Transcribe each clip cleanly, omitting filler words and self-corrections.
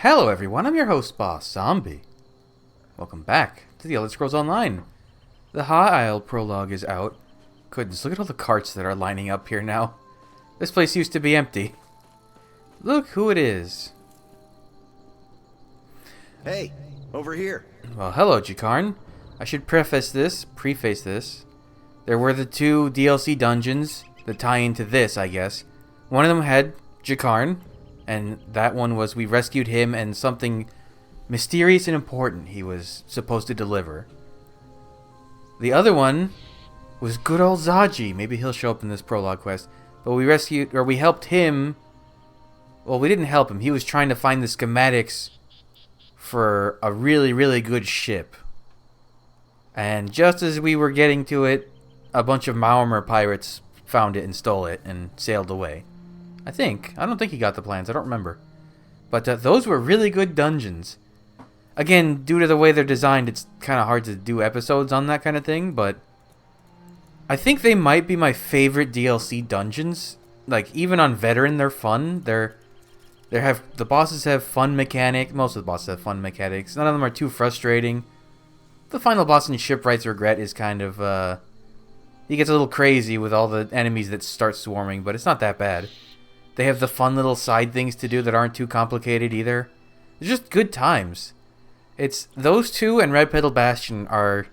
Hello everyone, I'm your host, Boss Zombie. Welcome back to the Elder Scrolls Online. The High Isle prologue is out. Goodness, look at all the carts that are lining up here now. This place used to be empty. Look who it is. Hey, over here. Well, hello, Jakarn. I should preface this. There were the two DLC dungeons that tie into this, I guess. One of them had Jakarn, and that one was we rescued him and something mysterious and important he was supposed to deliver. The other one was good old Zaji. Maybe he'll show up in this prologue quest. But we helped him. Well, we didn't help him. He was trying to find the schematics for a really, really good ship. And just as we were getting to it, a bunch of Maormer pirates found it and stole it and sailed away. I think. I don't think he got the plans. I don't remember. But those were really good dungeons. Again, due to the way they're designed, it's kind of hard to do episodes on that kind of thing, but I think they might be my favorite DLC dungeons. Like, even on Veteran, they're fun. The bosses have fun mechanics. Most of the bosses have fun mechanics. None of them are too frustrating. The final boss in Shipwright's Regret is kind of, he gets a little crazy with all the enemies that start swarming, but it's not that bad. They have the fun little side things to do that aren't too complicated either. It's just good times. It's those two and Red Petal Bastion are,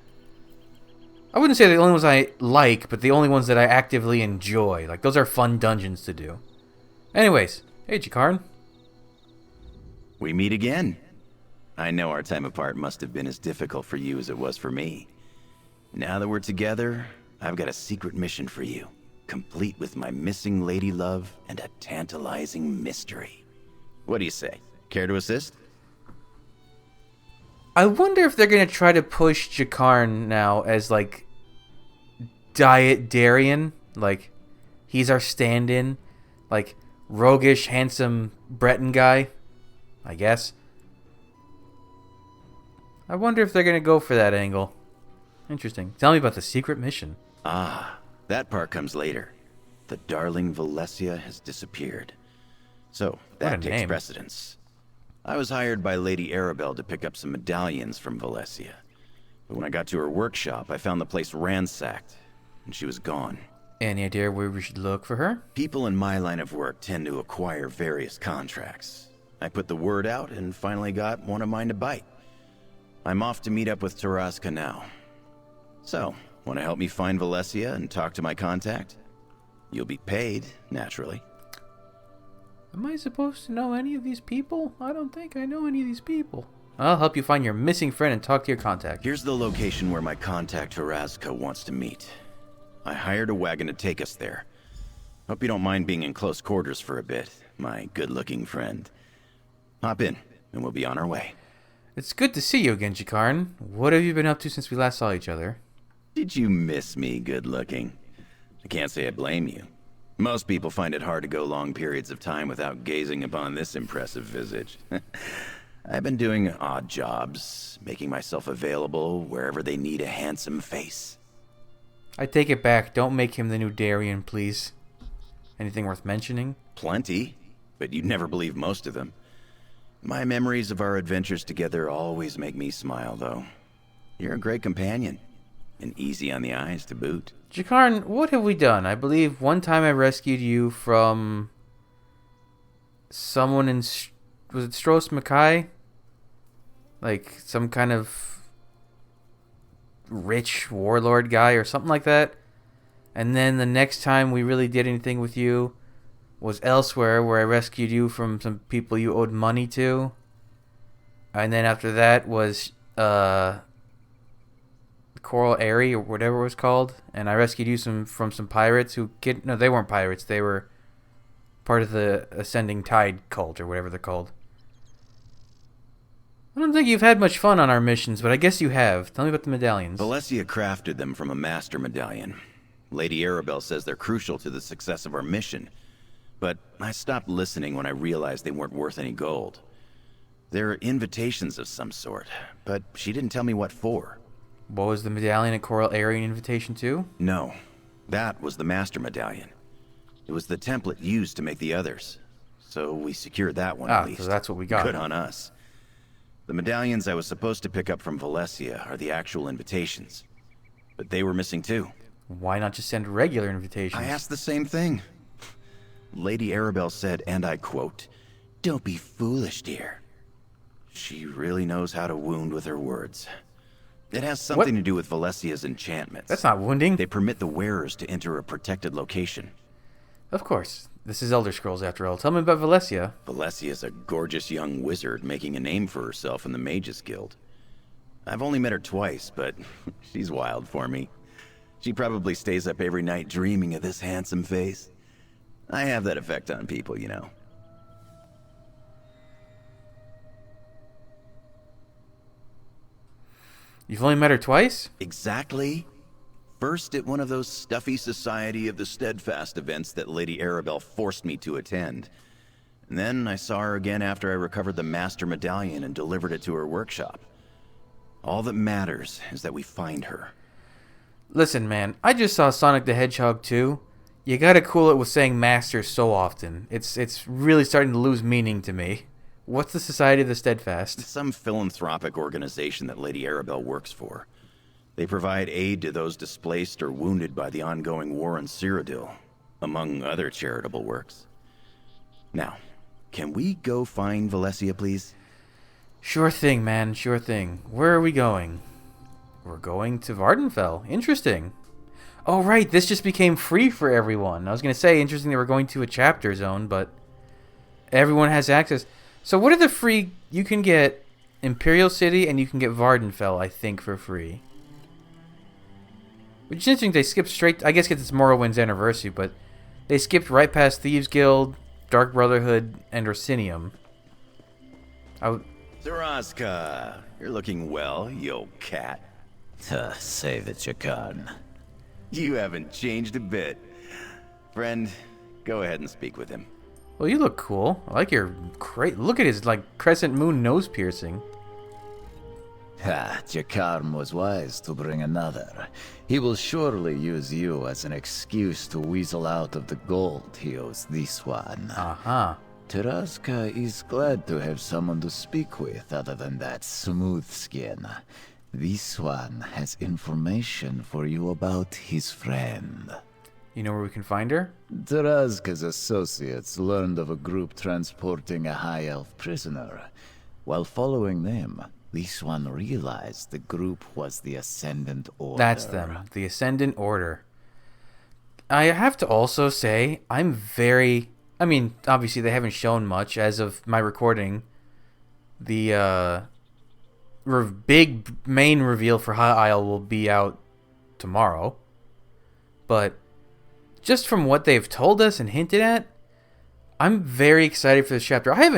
I wouldn't say the only ones I like, but the only ones that I actively enjoy. Like, those are fun dungeons to do. Anyways, hey Jakarn. We meet again. I know our time apart must have been as difficult for you as it was for me. Now that we're together, I've got a secret mission for you, complete with my missing lady love and a tantalizing mystery. What do you say? Care to assist? I wonder if they're going to try to push Jakarn now as, like, Diet Darien. Like, he's our stand-in. Like, roguish, handsome Breton guy, I guess. I wonder if they're going to go for that angle. Interesting. Tell me about the secret mission. Ah, that part comes later. The darling Valencia has disappeared. So, that takes precedence. I was hired by Lady Arabelle to pick up some medallions from Valencia. But when I got to her workshop, I found the place ransacked, and she was gone. Any idea where we should look for her? People in my line of work tend to acquire various contracts. I put the word out and finally got one of mine to bite. I'm off to meet up with Taraska now. So, want to help me find Valencia and talk to my contact? You'll be paid, naturally. Am I supposed to know any of these people? I don't think I know any of these people. I'll help you find your missing friend and talk to your contact. Here's the location where my contact Taraska wants to meet. I hired a wagon to take us there. Hope you don't mind being in close quarters for a bit, my good-looking friend. Hop in, and we'll be on our way. It's good to see you again, Jakarn. What have you been up to since we last saw each other? Did you miss me good-looking? I can't say I blame you. Most people find it hard to go long periods of time without gazing upon this impressive visage. I've been doing odd jobs, making myself available wherever they need a handsome face. I take it back. Don't make him the new Darien, please. Anything worth mentioning? Plenty, but you'd never believe most of them. My memories of our adventures together always make me smile, though. You're a great companion, and easy on the eyes to boot. Jakarn, what have we done? I believe one time I rescued you from someone in, was it Stros Mackay? Like some kind of rich warlord guy or something like that. And then the next time we really did anything with you was elsewhere, where I rescued you from some people you owed money to. And then after that was Coral Airy or whatever it was called, and I rescued you from some pirates who no, they weren't pirates, they were part of the Ascending Tide cult or whatever they're called. I don't think you've had much fun on our missions, but I guess you have. Tell me about the medallions. Valencia crafted them from a master medallion. Lady Arabelle says they're crucial to the success of our mission, but I stopped listening when I realized they weren't worth any gold. They're invitations of some sort, but she didn't tell me what for. What was the medallion at Coral Airy an invitation to? No, that was the master medallion. It was the template used to make the others. so we secured that one at least. So that's what we got. Good on us. The medallions I was supposed to pick up from Valencia are the actual invitations. But they were missing too. Why not just send regular invitations? I asked the same thing. Lady Arabelle said, and I quote, "Don't be foolish, dear." She really knows how to wound with her words. It has something to do with Valesia's enchantments. That's not wounding. They permit the wearers to enter a protected location. Of course. This is Elder Scrolls after all. Tell me about Valesia. Valesia's a gorgeous young wizard making a name for herself in the Mages Guild. I've only met her twice, but she's wild for me. She probably stays up every night dreaming of this handsome face. I have that effect on people, you know. You've only met her twice? Exactly. First at one of those stuffy Society of the Steadfast events that Lady Arabelle forced me to attend. And then I saw her again after I recovered the Master Medallion and delivered it to her workshop. All that matters is that we find her. Listen, man, I just saw Sonic the Hedgehog 2. You gotta cool it with saying master so often. It's really starting to lose meaning to me. What's the Society of the Steadfast? It's some philanthropic organization that Lady Arabelle works for. They provide aid to those displaced or wounded by the ongoing war in Cyrodiil, among other charitable works. Now, can we go find Valesia, please? Sure thing, man, sure thing. Where are we going? We're going to Vardenfell. Interesting. Oh, right, this just became free for everyone. I was going to say, interesting that we're going to a chapter zone, but everyone has access. So what are the free... You can get Imperial City and you can get Vardenfell, I think, for free. Which is interesting, they skipped straight... I guess it's Morrowind's anniversary, but they skipped right past Thieves Guild, Dark Brotherhood, and Orsinium. Zarazka, you're looking well, you old cat. Save it, Jakarn. You haven't changed a bit. Friend, go ahead and speak with him. Well, you look cool. I like your... Look at his, crescent moon nose piercing. Jakarn was wise to bring another. He will surely use you as an excuse to weasel out of the gold he owes this one. Uh-huh. Taraska is glad to have someone to speak with other than that smooth skin. This one has information for you about his friend. You know where we can find her? Taraska's associates learned of a group transporting a high elf prisoner. While following them, this one realized the group was the Ascendant Order. That's them, the Ascendant Order. I have to also say, I'm very... I mean, obviously they haven't shown much as of my recording. The big main reveal for High Isle will be out tomorrow. But just from what they've told us and hinted at, I'm very excited for this chapter. I've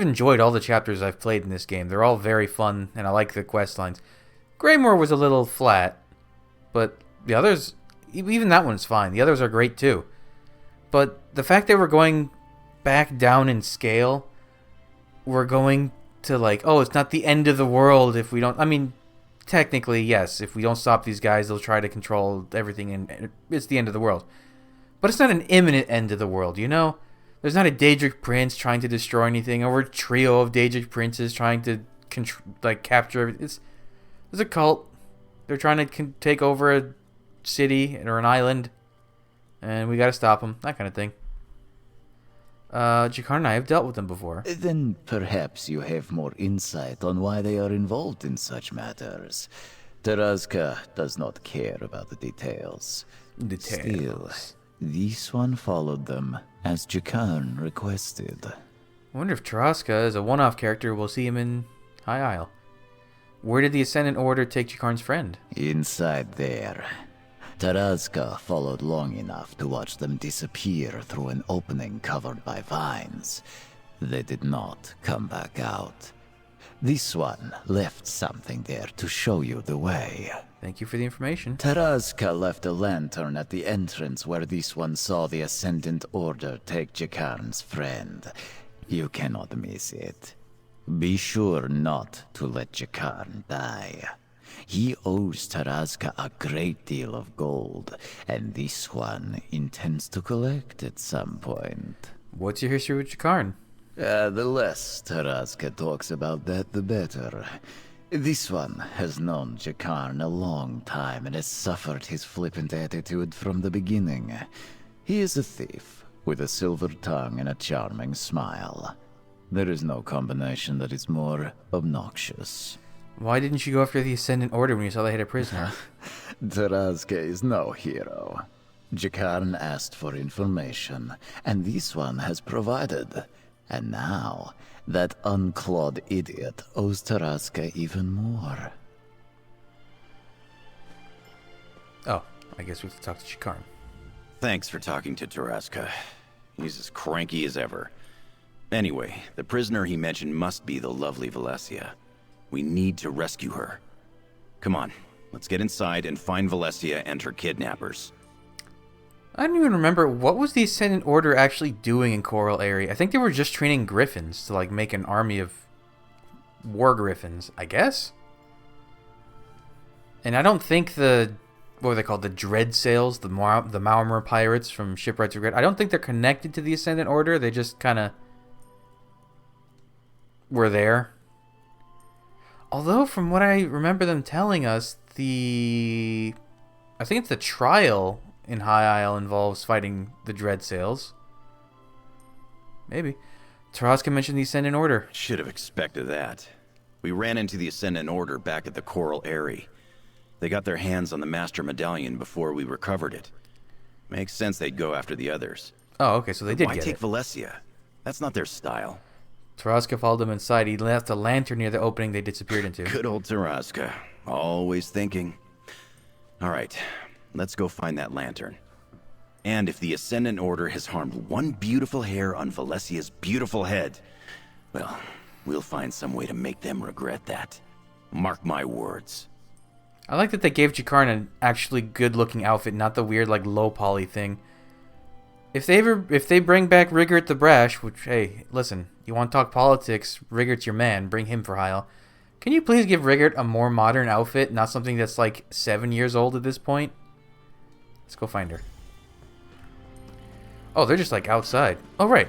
enjoyed all the chapters I've played in this game. They're all very fun, and I like the quest lines. Greymoor was a little flat, but the others, even that one's fine. The others are great too. But the fact that we're going back down in scale, we're going to it's not the end of the world if we don't... I mean, technically, yes, if we don't stop these guys, they'll try to control everything, and it's the end of the world. But it's not an imminent end of the world, you know? There's not a Daedric prince trying to destroy anything, or a trio of Daedric princes trying to capture everything. There's a cult. They're trying to take over a city or an island, and we gotta stop them. That kind of thing. Jakar and I have dealt with them before. Then perhaps you have more insight on why they are involved in such matters. Taraska does not care about the details. Still, this one followed them, as Jakarn requested. I wonder if Taraska is a one-off character. We'll see him in High Isle. Where did the Ascendant Order take Jakarn's friend? Inside there. Taraska followed long enough to watch them disappear through an opening covered by vines. They did not come back out. This one left something there to show you the way. Thank you for the information. Taraska left a lantern at the entrance where this one saw the Ascendant Order take Jakarn's friend. You cannot miss it. Be sure not to let Jakarn die. He owes Taraska a great deal of gold, and this one intends to collect at some point. What's your history with Jakarn? The less Taraska talks about that, the better. This one has known Jakarn a long time and has suffered his flippant attitude from the beginning. He is a thief, with a silver tongue and a charming smile. There is no combination that is more obnoxious. Why didn't you go after the Ascendant Order when you saw they had a prisoner? Taraska is no hero. Jakarn asked for information, and this one has provided. And now, that unclawed idiot owes Taraska even more. Oh, I guess we have to talk to Jakarn. Thanks for talking to Taraska. He's as cranky as ever. Anyway, the prisoner he mentioned must be the lovely Valencia. We need to rescue her. Come on, let's get inside and find Valencia and her kidnappers. I don't even remember, what was the Ascendant Order actually doing in Coral Area? I think they were just training griffins to, like, make an army of war griffins, I guess? And I don't think the, what were they called, the Dread Sails, the Maumur pirates from Shipwrights Regret, I don't think they're connected to the Ascendant Order, they just kind of were there. Although, from what I remember them telling us, I think it's the trial in High Isle involves fighting the Dread Sails. Maybe. Taraska mentioned the Ascendant Order. Should have expected that. We ran into the Ascendant Order back at the Coral Area. They got their hands on the Master Medallion before we recovered it. Makes sense they'd go after the others. Oh, okay, so they did Why get take it. Valencia? That's not their style. Taraska followed them inside. He left a lantern near the opening they disappeared into. Good old Taraska. Always thinking. Alright, let's go find that lantern. And if the Ascendant Order has harmed one beautiful hair on Valesia's beautiful head, well, we'll find some way to make them regret that. Mark my words. I like that they gave Jakarn an actually good-looking outfit, not the weird, like, low-poly thing. If they bring back Rigert the Brash, which, hey, listen, you want to talk politics, Rigert's your man, bring him for Heil. Can you please give Rigert a more modern outfit, not something that's like 7 years old at this point? Let's go find her. Oh, they're just like outside. Oh, right,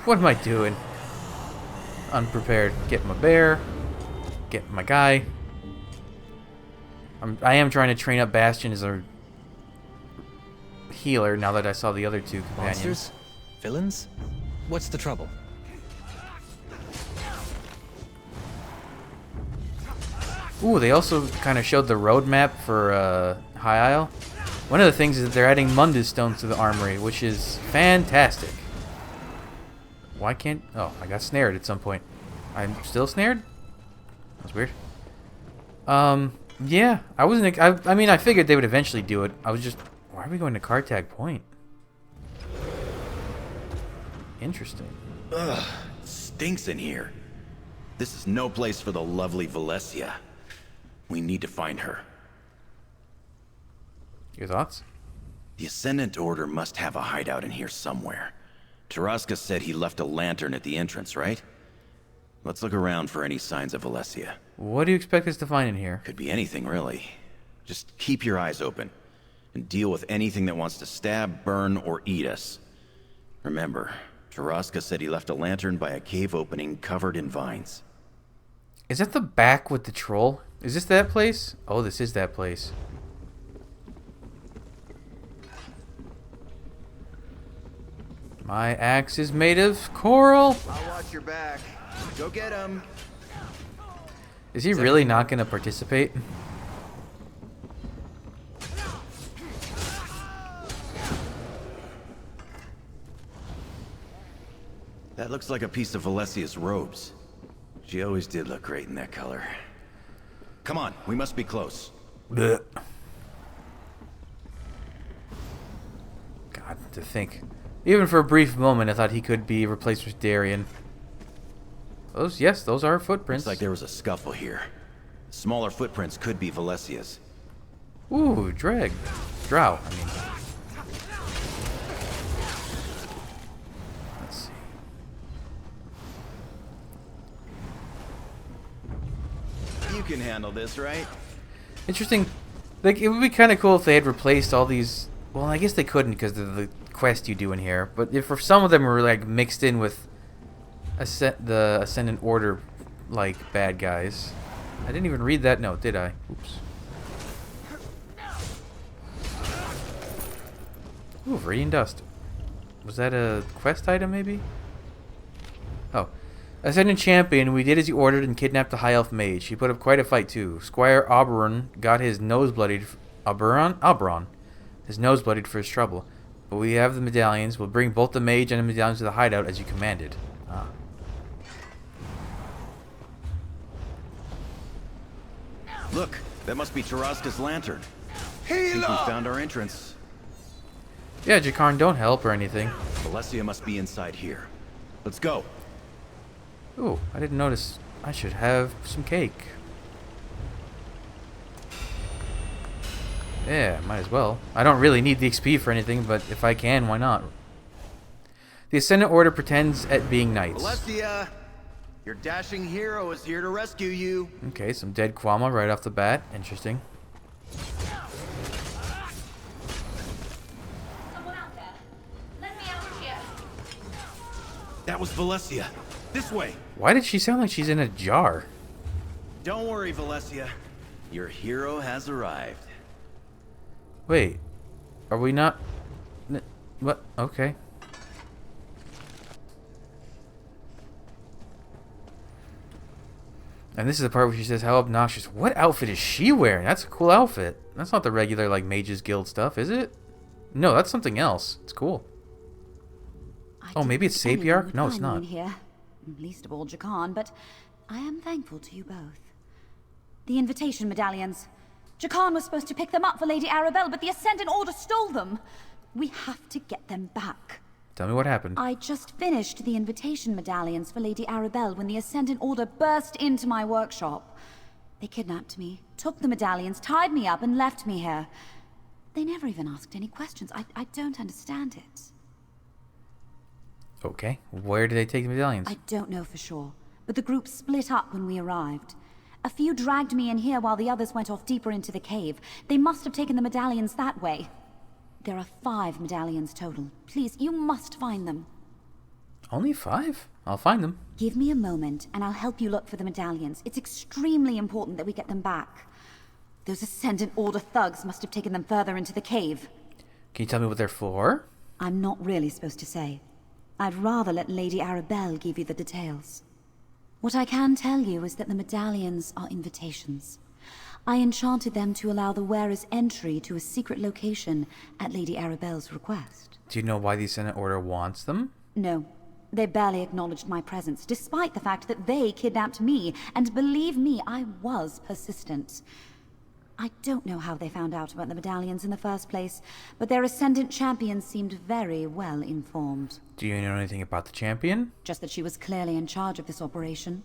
what am I doing? Unprepared. Get my bear. Get my guy. I am trying to train up Bastion as a healer now that I saw the other two companions. Monsters? Villains? What's the trouble? Ooh, they also kind of showed the roadmap for High Isle. One of the things is that they're adding Mundus stones to the armory, which is fantastic. Why can't... Oh, I got snared at some point. I'm still snared? That's weird. Yeah, I wasn't... I mean, I figured they would eventually do it. I was just... Why are we going to Cartag Point? Interesting. Ugh, stinks in here. This is no place for the lovely Valencia. We need to find her. Your thoughts? The Ascendant Order must have a hideout in here somewhere. Taraska said he left a lantern at the entrance, right? Let's look around for any signs of Valencia. What do you expect us to find in here? Could be anything, really. Just keep your eyes open, and deal with anything that wants to stab, burn, or eat us. Remember, Taraska said he left a lantern by a cave opening covered in vines. Is that the back with the troll? Is this that place? Oh, this is that place. My axe is made of coral. I'll watch your back. Go get him. Is he really not going to participate? That looks like a piece of Valesia's robes. She always did look great in that color. Come on, we must be close. Blech. God, to think. Even for a brief moment, I thought he could be replaced with Darien. Yes, those are footprints. Looks like there was a scuffle here. Smaller footprints could be Valesia's. Ooh, Drow, I mean. Let's see. You can handle this, right? Interesting. Like, it would be kind of cool if they had replaced all these... Well, I guess they couldn't because of the quest you do in here, but if for some of them are like mixed in with the Ascendant Order like bad guys. I didn't even read that note, did I? Oops. Ooh, Viridian Dust. Was that a quest item, maybe? Oh. Ascendant Champion, we did as you ordered and kidnapped the High Elf Mage. He put up quite a fight, too. Squire Oberon got his nose bloodied... Oberon? His nose bloodied for his trouble. But we have the medallions. We'll bring both the mage and the medallions to the hideout as you commanded. Ah. Look, that must be Taraska's lantern. I think we found our entrance. Yeah, Jakarn, don't help or anything. Valencia must be inside here. Let's go. Ooh, I didn't notice. I should have some cake. Yeah, might as well. I don't really need the XP for anything, but if I can, why not? The Ascendant Order pretends at being knights. Valencia, your dashing hero is here to rescue you. Okay, some dead Kwama right off the bat. Interesting. Someone out there. Let me out here. That was Valencia. This way. Why did she sound like she's in a jar? Don't worry, Valencia. Your hero has arrived. Wait, are we not... What? Okay. And this is the part where she says, how obnoxious. What outfit is she wearing? That's a cool outfit. That's not the regular, like, Mages Guild stuff, is it? No, that's something else. It's cool. Oh, maybe it's Sapiarch? No, it's not. Here. Least of all Jakarn, but I am thankful to you both. The invitation medallions. Jakarn was supposed to pick them up for Lady Arabelle, but the Ascendant Order stole them. We have to get them back. Tell me what happened. I just finished the invitation medallions for Lady Arabelle when the Ascendant Order burst into my workshop. They kidnapped me, took the medallions, tied me up, and left me here. They never even asked any questions. I don't understand it. Okay, where did they take the medallions? I don't know for sure, but the group split up when we arrived. A few dragged me in here while the others went off deeper into the cave. They must have taken the medallions that way. There are 5 medallions total. Please, you must find them. Only 5? I'll find them. Give me a moment, and I'll help you look for the medallions. It's extremely important that we get them back. Those Ascendant Order thugs must have taken them further into the cave. Can you tell me what they're for? I'm not really supposed to say. I'd rather let Lady Arabelle give you the details. What I can tell you is that the medallions are invitations. I enchanted them to allow the wearer's entry to a secret location at Lady Arabelle's request. Do you know why the Ascendant Order wants them? No. They barely acknowledged my presence, despite the fact that they kidnapped me, and believe me, I was persistent. I don't know how they found out about the medallions in the first place, but their Ascendant Champion seemed very well informed. Do you know anything about the Champion? Just that she was clearly in charge of this operation.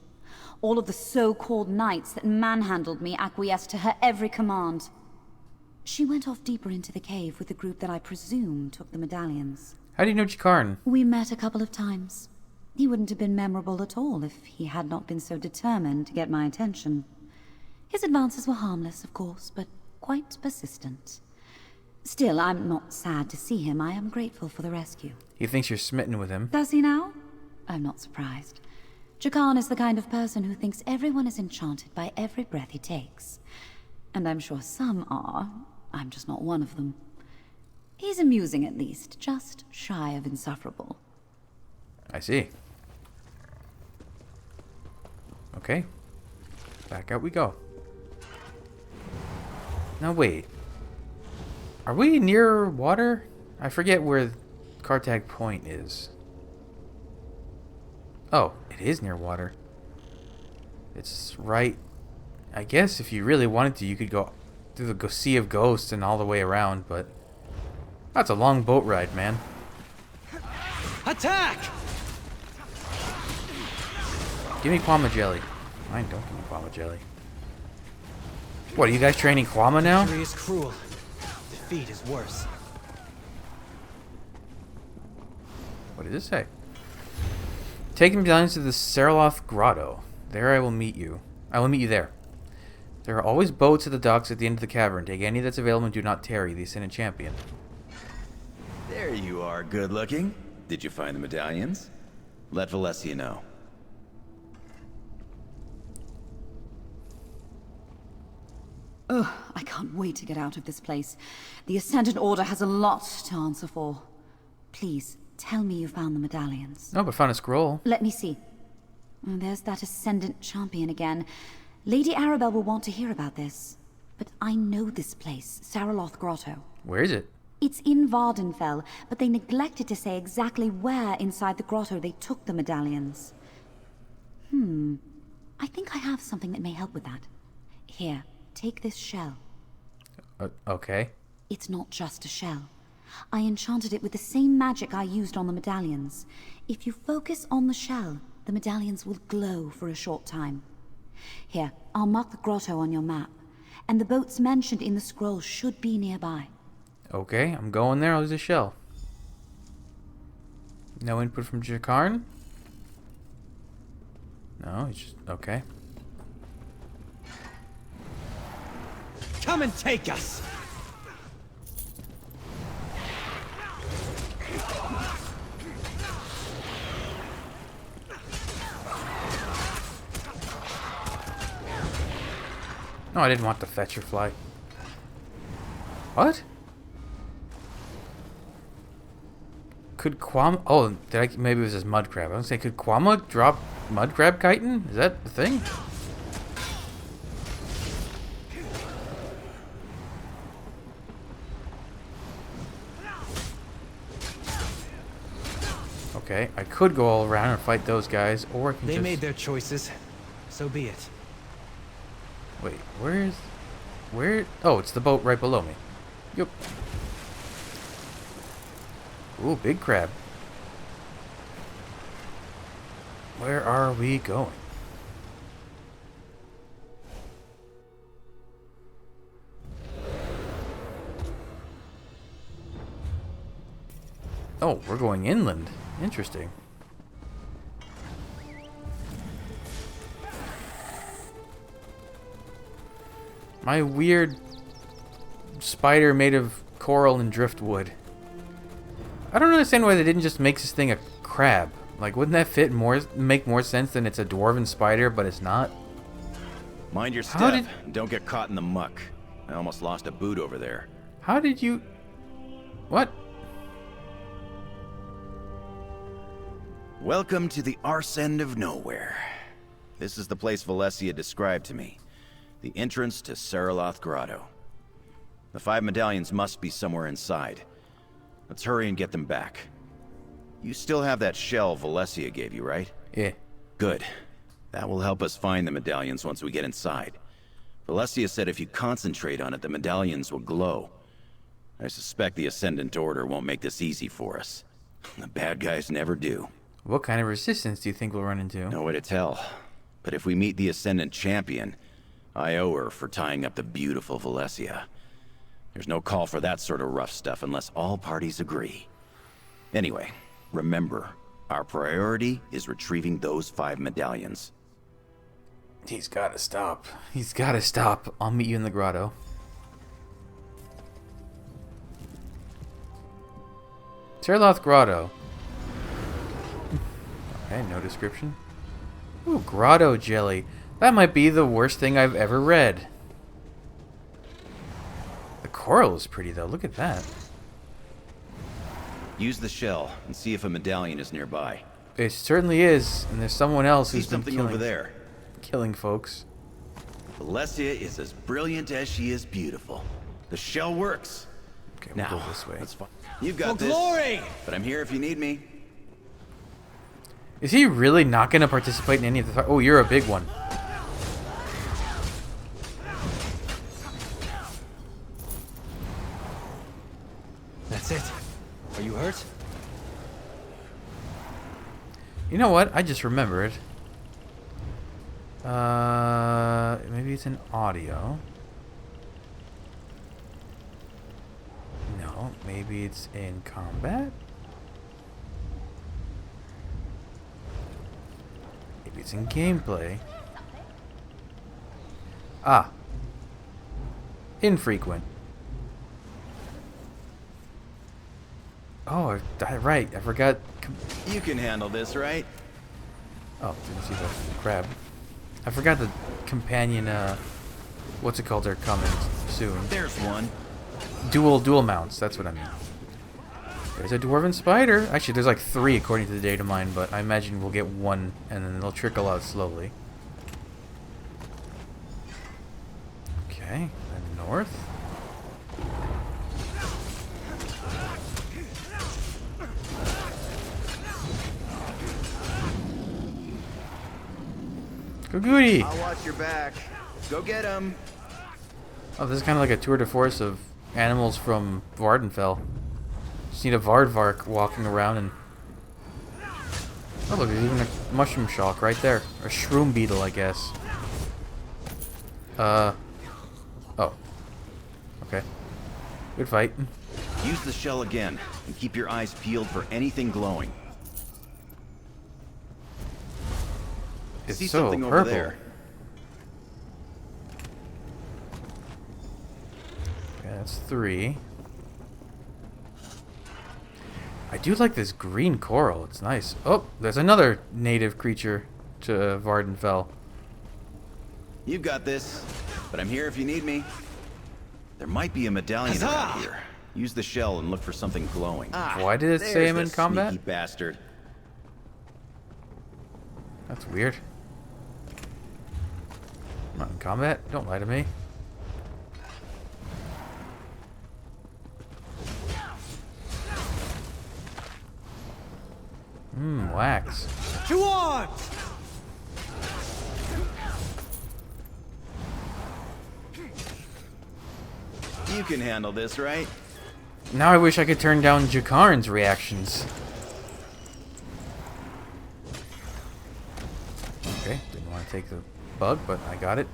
All of the so-called knights that manhandled me acquiesced to her every command. She went off deeper into the cave with the group that I presume took the medallions. How do you know Jakarn? We met a couple of times. He wouldn't have been memorable at all if he had not been so determined to get my attention. His advances were harmless, of course, but quite persistent. Still, I'm not sad to see him. I am grateful for the rescue. He thinks you're smitten with him. Does he now? I'm not surprised. Jakarn is the kind of person who thinks everyone is enchanted by every breath he takes. And I'm sure some are. I'm just not one of them. He's amusing at least, just shy of insufferable. I see. Okay. Back out we go. Now wait. Are we near water? I forget where Kartag Point is. Oh, it is near water. It's right... I guess if you really wanted to, you could go through the Sea of Ghosts and all the way around, but... That's a long boat ride, man. Attack! Give me Kwama Jelly. Mine don't give me Kwama Jelly. What, are you guys training Kwama now? Victory is cruel. Defeat is worse. What does it say? Take me down to the Seraloth Grotto. There I will meet you. I will meet you there. There are always boats at the docks at the end of the cavern. Take any that's available and do not tarry. The Ascendant Champion. There you are, good looking. Did you find the medallions? Let Valencia know. Ugh, I can't wait to get out of this place. The Ascendant Order has a lot to answer for. Please, tell me you found the medallions. Oh, but found a scroll. Let me see. Oh, there's that Ascendant champion again. Lady Arabelle will want to hear about this. But I know this place, Saraloth Grotto. Where is it? It's in Vardenfell, but they neglected to say exactly where inside the grotto they took the medallions. I think I have something that may help with that. Here, take this shell. Okay. It's not just a shell. I enchanted it with the same magic I used on the medallions. If you focus on the shell, the medallions will glow for a short time. Here, I'll mark the grotto on your map, and the boats mentioned in the scroll should be nearby. Okay, I'm going there. I'll use a shell. No input from Jakarn? No, it's just... okay. Come and take us! No, I didn't want the fetcher fly. What? Could Kwama... oh, did I... maybe it was his mud crab. I was gonna say, could Kwama drop mud crab chitin? Is that the thing? Okay, I could go all around and fight those guys, or I can They just... made their choices. So be it. Wait, where's... where... oh, it's the boat right below me. Yep. Ooh, big crab. Where are we going? Oh, we're going inland. Interesting. My weird spider made of coral and driftwood. I don't understand why they didn't just make this thing a crab. Like, wouldn't that fit more, make more sense than it's a dwarven spider, but it's not? Mind your How step. Don't get caught in the muck. I almost lost a boot over there. How did you... what? Welcome to the arse end of nowhere. This is the place Valencia described to me. The entrance to Saraloth Grotto. The 5 medallions must be somewhere inside. Let's hurry and get them back. You still have that shell Valencia gave you, right? Yeah. Good. That will help us find the medallions once we get inside. Valencia said if you concentrate on it, the medallions will glow. I suspect the Ascendant Order won't make this easy for us. The bad guys never do. What kind of resistance do you think we'll run into? No way to tell. But if we meet the Ascendant Champion, I owe her for tying up the beautiful Valencia. There's no call for that sort of rough stuff unless all parties agree. Anyway, remember, our priority is retrieving those 5 medallions. He's gotta stop. He's gotta stop. I'll meet you in the grotto. Saraloth Grotto. Okay, no description. Ooh, grotto jelly. That might be the worst thing I've ever read. The coral is pretty, though. Look at that. Use the shell and see if a medallion is nearby. It certainly is, and there's someone else See who's been something killing, over there. killing folks. Valencia is as brilliant as she is beautiful. The shell works. Okay, we'll Now, go this way. let's find. You've got For this. glory! But I'm here if you need me. Is he really not going to participate in any of the... oh, you're a big one. That's it. Are you hurt? You know what? I just remembered. Maybe it's in audio. No, maybe it's in combat. Maybe it's in gameplay. Ah. Infrequent. Oh, right. I forgot. You can handle this, right? Oh, didn't see the crab. I forgot the companion, what's it called? They're coming soon. There's one. Dual mounts, that's what I mean. There's a dwarven spider. Actually, there's like 3 according to the data mine, but I imagine we'll get 1 and then they'll trickle out slowly. Okay, and north. Go goody! I'll watch your back. Go get him. Oh, this is kind of like a tour de force of animals from Vardenfell. Just need a Vardvark walking around and... Oh look, there's even a mushroom shock right there. Or a shroom beetle, I guess. Oh. Okay. Good fight. Use the shell again, and keep your eyes peeled for anything glowing. It's See so something purple. over there. Yeah, that's 3. I do like this green coral. It's nice. Oh, there's another native creature to Vardenfell. You've got this, but I'm here if you need me. There might be a medallion around here. Use the shell and look for something glowing. Why did it say I'm in combat? Sneaky bastard. That's weird. I'm not in combat. Don't lie to me. Wax. To arms! You can handle this, right? Now I wish I could turn down Jakarn's reactions. Okay, didn't want to take the bug, but I got it.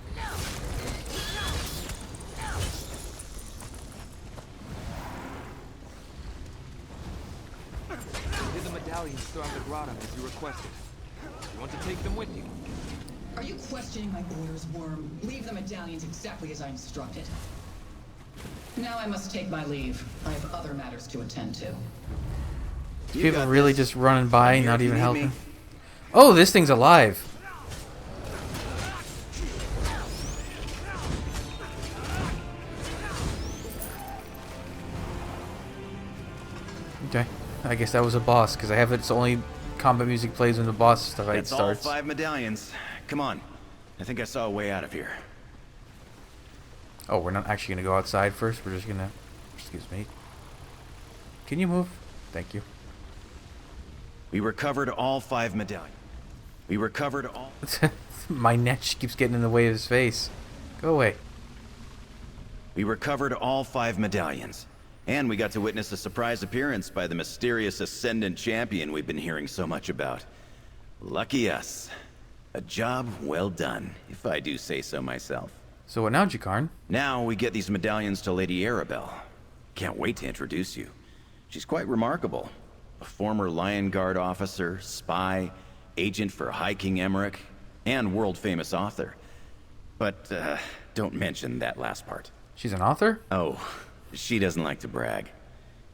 Did the medallions throughout the grotto as you requested? You want to take them with you? Are you questioning my orders, Worm? Leave the medallions exactly as I instructed. Now I must take my leave. I have other matters to attend to. People really just running by, not even need helping. me. Oh, this thing's alive. Okay, I guess that was a boss because I have it's only combat music plays when the boss fight That's all starts. 5 medallions. Come on. I think I saw a way out of here. Oh, we're not actually gonna go outside first. We're just gonna. Excuse me. Can you move? Thank you. We recovered all 5 medallions. We recovered all... My neck keeps getting in the way of his face. Go away. We recovered all 5 medallions. And we got to witness a surprise appearance by the mysterious Ascendant Champion we've been hearing so much about. Lucky us. A job well done, if I do say so myself. So what now, Jakarn? Now we get these medallions to Lady Arabelle. Can't wait to introduce you. She's quite remarkable. A former Lion Guard officer, spy, agent for High King Emmerich, and world-famous author. But, don't mention that last part. She's an author? Oh, she doesn't like to brag.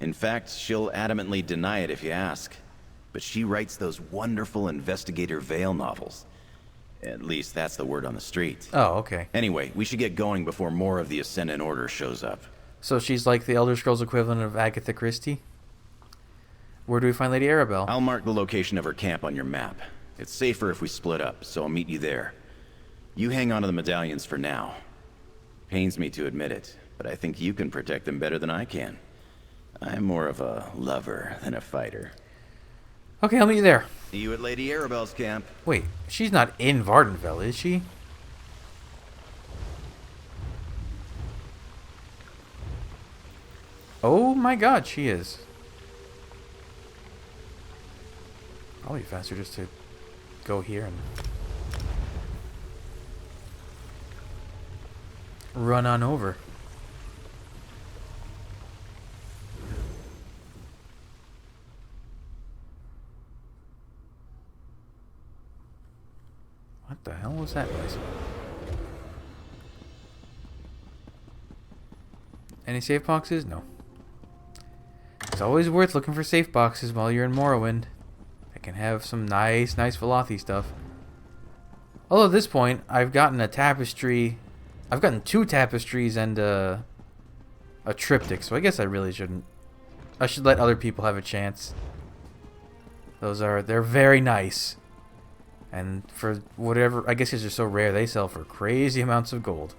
In fact, she'll adamantly deny it if you ask. But she writes those wonderful Investigator Vale novels. At least that's the word on the street. Oh, okay. Anyway, we should get going before more of the Ascendant Order shows up. So she's like the Elder Scrolls equivalent of Agatha Christie? Where do we find Lady Arabelle? I'll mark the location of her camp on your map. It's safer if we split up, so I'll meet you there. You hang on to the medallions for now. Pains me to admit it, but I think you can protect them better than I can. I'm more of a lover than a fighter. Okay, I'll meet you there. See you at Lady Arabelle's camp. Wait, she's not in Vardenfell, is she? Oh my god, she is. Probably faster just to go here and run on over. What the hell was that noise? Any save boxes? No. Because always worth looking for safe boxes while you're in Morrowind. I can have some nice Velothi stuff. Although at this point, I've gotten a tapestry. I've gotten 2 tapestries and a triptych, so I guess I really shouldn't. I should let other people have a chance. They're very nice. And for whatever, I guess because they're so rare, they sell for crazy amounts of gold.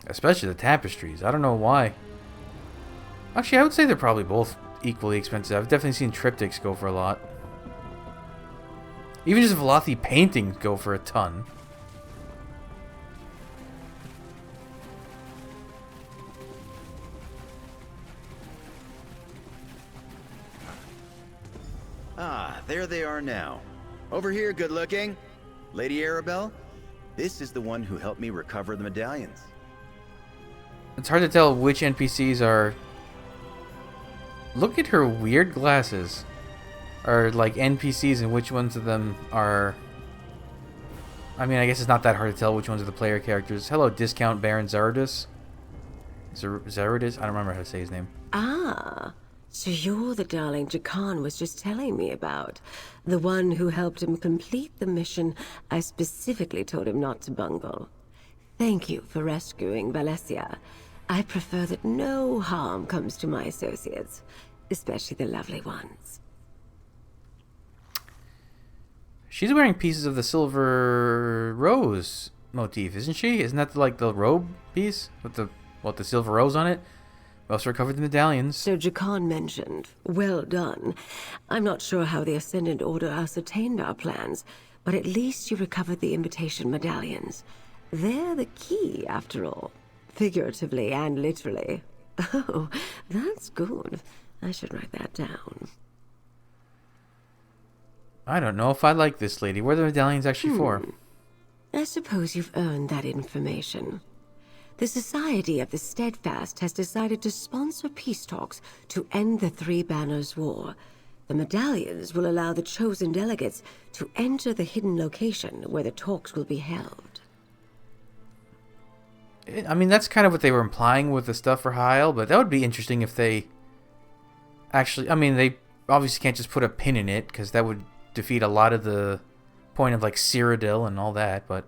Especially the tapestries. I don't know why. Actually, I would say they're probably both equally expensive. I've definitely seen triptychs go for a lot. Even just Velothi paintings go for a ton. Ah, there they are now. Over here, good looking. Lady Arabelle, this is the one who helped me recover the medallions. It's hard to tell which NPCs are... Look at her weird glasses. Are like NPCs and which ones of them are... I mean, I guess it's not that hard to tell which ones are the player characters. Hello, Discount Baron Zaradus. Zaradus? I don't remember how to say his name. Ah, so you're the darling Jakan was just telling me about. The one who helped him complete the mission I specifically told him not to bungle. Thank you for rescuing Valencia. I prefer that no harm comes to my associates, especially the lovely ones. She's wearing pieces of the silver rose motif, isn't she? Isn't that like the robe piece with the silver rose on it? We also recovered the medallions. So Jakan mentioned. Well done. I'm not sure how the Ascendant Order ascertained our plans, but at least you recovered the invitation medallions. They're the key, after all. Figuratively and literally. Oh, that's good. I should write that down. I don't know if I like this lady. What are the medallions actually for? I suppose you've earned that information. The Society of the Steadfast has decided to sponsor peace talks to end the Three Banners War. The medallions will allow the chosen delegates to enter the hidden location where the talks will be held. I mean, that's kind of what they were implying with the stuff for Heil, but that would be interesting if they actually... I mean, they obviously can't just put a pin in it, because that would defeat a lot of the point of, like, Cyrodiil and all that, but...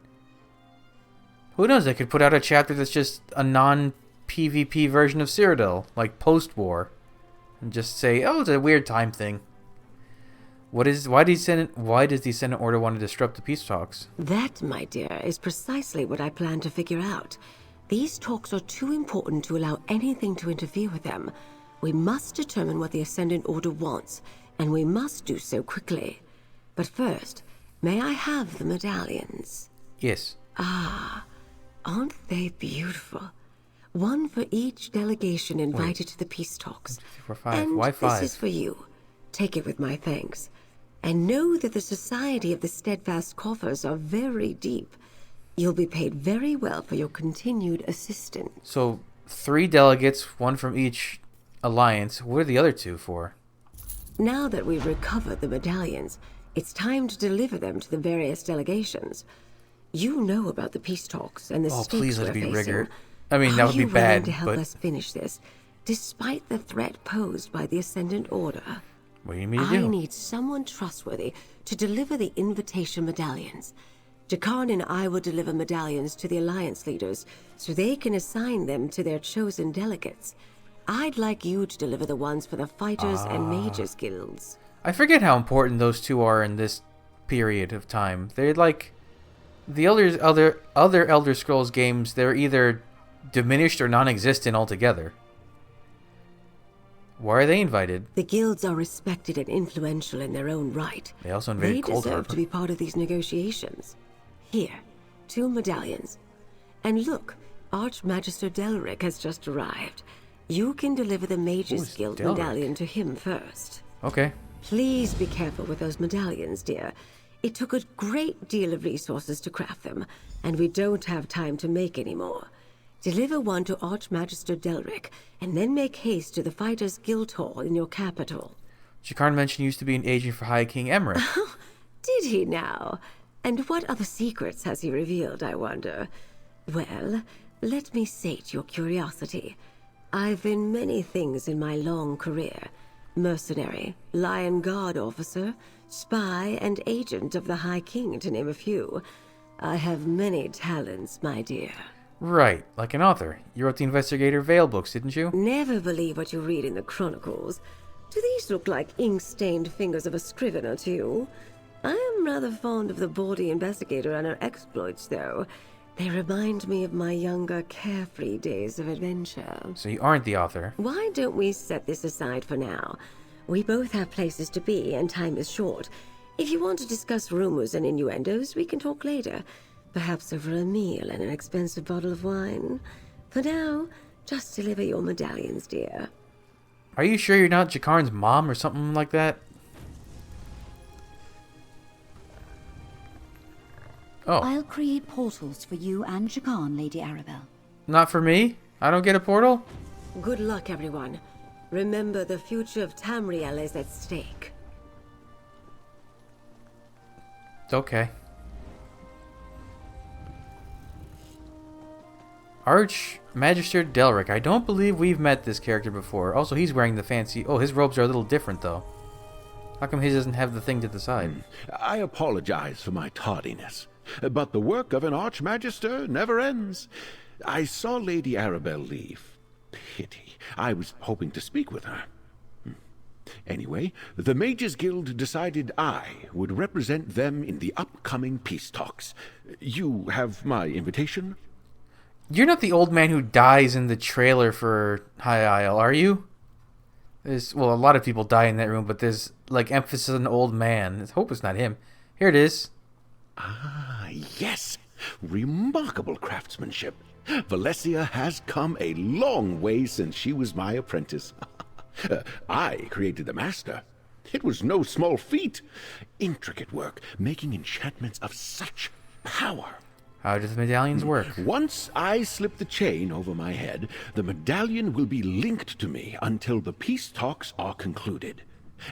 Who knows, they could put out a chapter that's just a non-PvP version of Cyrodiil, like post-war, and just say, oh, it's a weird time thing. Why does the Ascendant Order want to disrupt the peace talks? That, my dear, is precisely what I plan to figure out. These talks are too important to allow anything to interfere with them. We must determine what the Ascendant Order wants, and we must do so quickly. But first, may I have the medallions? Yes. Ah, aren't they beautiful? One for each delegation invited to the peace talks. 4, 5. And Why 5? this is for you. Take it with my thanks. And know that the Society of the Steadfast coffers are very deep. You'll be paid very well for your continued assistance. So, 3 delegates, 1 from each alliance. What are the other 2 for? Now that we've recovered the medallions, it's time to deliver them to the various delegations. You know about the peace talks and the stakes please let we're it be facing. Rigor. I mean, that would be bad, Are you willing to help but... us finish this, despite the threat posed by the Ascendant Order? What do you mean to do? I need someone trustworthy to deliver the invitation medallions. Jakarn and I will deliver medallions to the Alliance leaders, so they can assign them to their chosen delegates. I'd like you to deliver the ones for the Fighters and Mages guilds. I forget how important those 2 are in this period of time. They're like... The other Elder Scrolls games, they're either diminished or non-existent altogether. Why are they invited? The guilds are respected and influential in their own right. They also invaded They deserve Coldheart. to be part of these negotiations. Here, 2 medallions. And look, Archmagister Delric has just arrived. You can deliver the Mages Guild Delric? medallion to him first. Okay. Please be careful with those medallions, dear. It took a great deal of resources to craft them, and we don't have time to make any more. Deliver one to Archmagister Delric, and then make haste to the Fighters Guild Hall in your capital. Jakarn mentioned he used to be an agent for High King Emmerich. Did he now? And what other secrets has he revealed, I wonder? Well, let me sate your curiosity. I've been many things in my long career. Mercenary, Lion Guard officer, spy, and agent of the High King, to name a few. I have many talents, my dear. Right, like an author. You wrote the Investigator Vale books, didn't you? Never believe what you read in the chronicles. Do these look like ink-stained fingers of a scrivener to you? I am rather fond of the bawdy investigator and her exploits, though. They remind me of my younger, carefree days of adventure. So you aren't the author. Why don't we set this aside for now? We both have places to be, and time is short. If you want to discuss rumors and innuendos, we can talk later. Perhaps over a meal and an expensive bottle of wine. For now, just deliver your medallions, dear. Are you sure you're not Jakarn's mom or something like that? Oh. I'll create portals for you and Jakarn, Lady Arabelle. Not for me? I don't get a portal? Good luck, everyone. Remember, the future of Tamriel is at stake. Okay. Archmagister Delric. I don't believe we've met this character before. Also, he's wearing the fancy... Oh, his robes are a little different, though. How come his doesn't have the thing to the side? I apologize for my tardiness, but the work of an Archmagister never ends. I saw Lady Arabelle leave. Pity. I was hoping to speak with her. Anyway, the Mages Guild decided I would represent them in the upcoming peace talks. You have my invitation? You're not the old man who dies in the trailer for High Isle, are you? Well, a lot of people die in that room, but there's, like, emphasis on old man. I hope it's not him. Here it is. Ah, yes. Remarkable craftsmanship. Valencia has come a long way since she was my apprentice. I created the master. It was no small feat. Intricate work, making enchantments of such power. How do the medallions work? Once I slip the chain over my head, the medallion will be linked to me until the peace talks are concluded.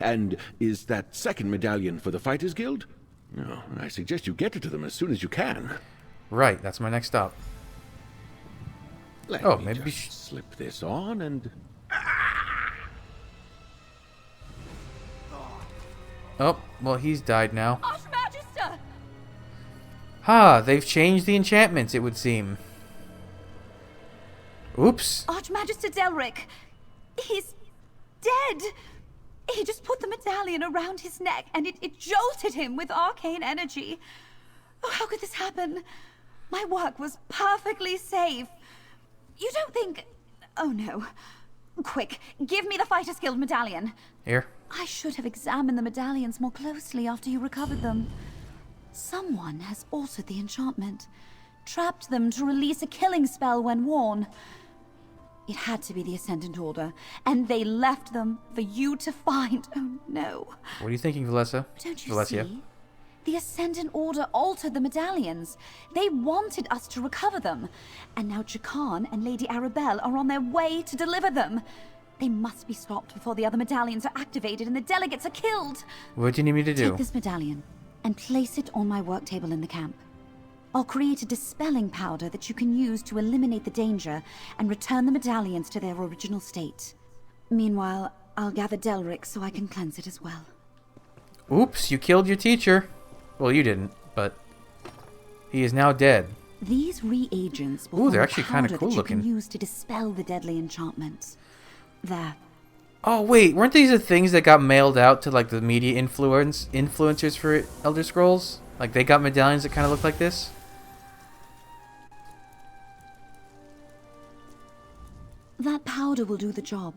And is that second medallion for the Fighters Guild? No, I suggest you get it to them as soon as you can. Right, that's my next stop. Let Oh, me maybe just slip this on and... Oh, well, he's died now. Archmagister! Ha, they've changed the enchantments, it would seem. Oops. Archmagister Delric! He's dead! He just put the medallion around his neck and it jolted him with arcane energy. Oh, how could this happen? My work was perfectly safe. You don't think... Oh no. Quick, give me the Fighters Guild medallion. Here. I should have examined the medallions more closely after you recovered them. Someone has altered the enchantment, trapped them to release a killing spell when worn. It had to be the Ascendant Order, and they left them for you to find. Oh no. What are you thinking, Valencia? Don't you Valencia? see? The Ascendant Order altered the medallions. They wanted us to recover them. And now Jakarn and Lady Arabelle are on their way to deliver them. They must be stopped before the other medallions are activated and the delegates are killed. What do you need me to do? Take this medallion and place it on my work table in the camp. I'll create a dispelling powder that you can use to eliminate the danger and return the medallions to their original state. Meanwhile, I'll gather Delric so I can cleanse it as well. Oops, you killed your teacher. Well, you didn't, but he is now dead. These reagents will Ooh, they're form a actually kind of powder cool that looking. you can use to dispel the deadly enchantments. There. Oh, wait, weren't these the things that got mailed out to, like, the media influencers for Elder Scrolls? Like, they got medallions that kind of look like this? That powder will do the job.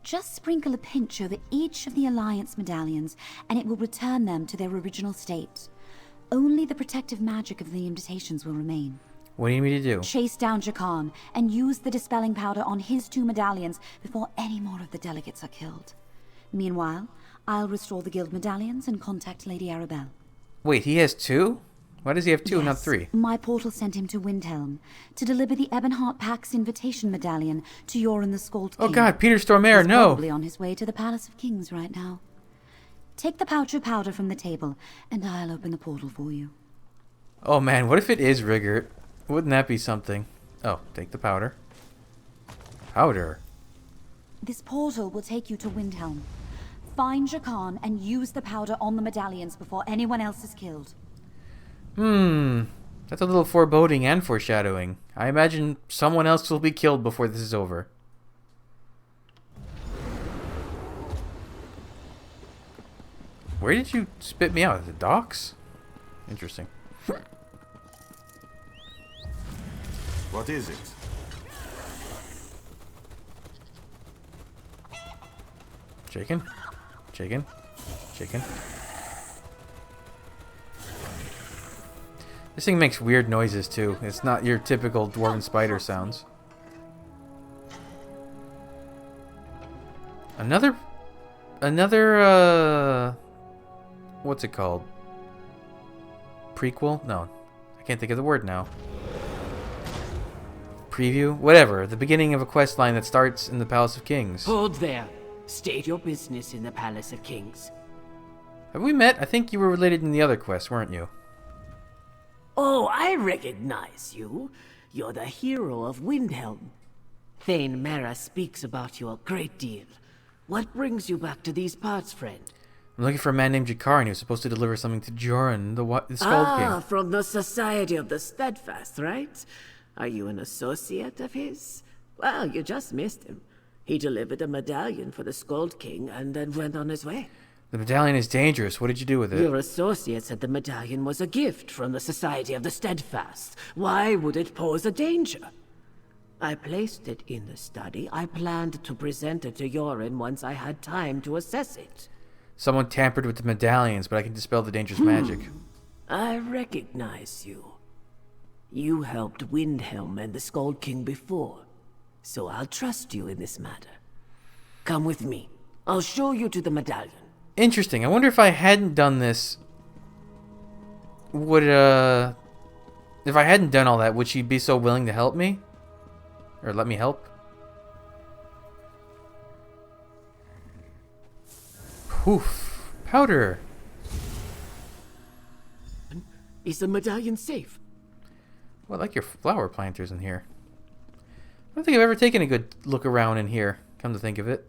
Just sprinkle a pinch over each of the Alliance medallions, and it will return them to their original state. Only the protective magic of the invitations will remain. What do you need me to do? Chase down Jakarn, and use the dispelling powder on his 2 medallions before any more of the delegates are killed. Meanwhile, I'll restore the guild medallions and contact Lady Arabelle. Wait, he has 2? Why does he have 2 and not Yes, 3? My portal sent him to Windhelm to deliver the Ebonheart Pack's invitation medallion to Yoren the Skald King. Oh god, Peter Stormare, He's no! probably on his way to the Palace of Kings right now. Take the pouch of powder from the table, and I'll open the portal for you. Oh man, what if it is Rigert? Wouldn't that be something? Oh, take the powder. Powder. This portal will take you to Windhelm. Find Jakan and use the powder on the medallions before anyone else is killed. That's a little foreboding and foreshadowing. I imagine someone else will be killed before this is over. Where did you spit me out? At the docks? Interesting. What is it? Shaken? Shaken? Shaken? This thing makes weird noises too. It's not your typical dwarven spider sounds. Another, what's it called? Prequel? No, I can't think of the word now. Preview? Whatever. The beginning of a quest line that starts in the Palace of Kings. Hold there. State your business in the Palace of Kings. Have we met? I think you were related in the other quest, weren't you? Oh, I recognize you. You're the hero of Windhelm. Thane Mera speaks about you a great deal. What brings you back to these parts, friend? I'm looking for a man named Jakar, and he was supposed to deliver something to Joran, the Skald King. From the Society of the Steadfast, right? Are you an associate of his? Well, you just missed him. He delivered a medallion for the Skald King and then went on his way. The medallion is dangerous. What did you do with it? Your associate said the medallion was a gift from the Society of the Steadfast. Why would it pose a danger? I placed it in the study. I planned to present it to Joran once I had time to assess it. Someone tampered with the medallions, but I can dispel the dangerous magic. I recognize you. You helped Windhelm and the Skald King before, so I'll trust you in this matter. Come with me. I'll show you to the medallion. Interesting. I wonder if I hadn't done this, would, if I hadn't done all that, would she be so willing to help me? Or let me help? Poof. Powder. Is the medallion safe? Well, I like your flower planters in here. I don't think I've ever taken a good look around in here, come to think of it.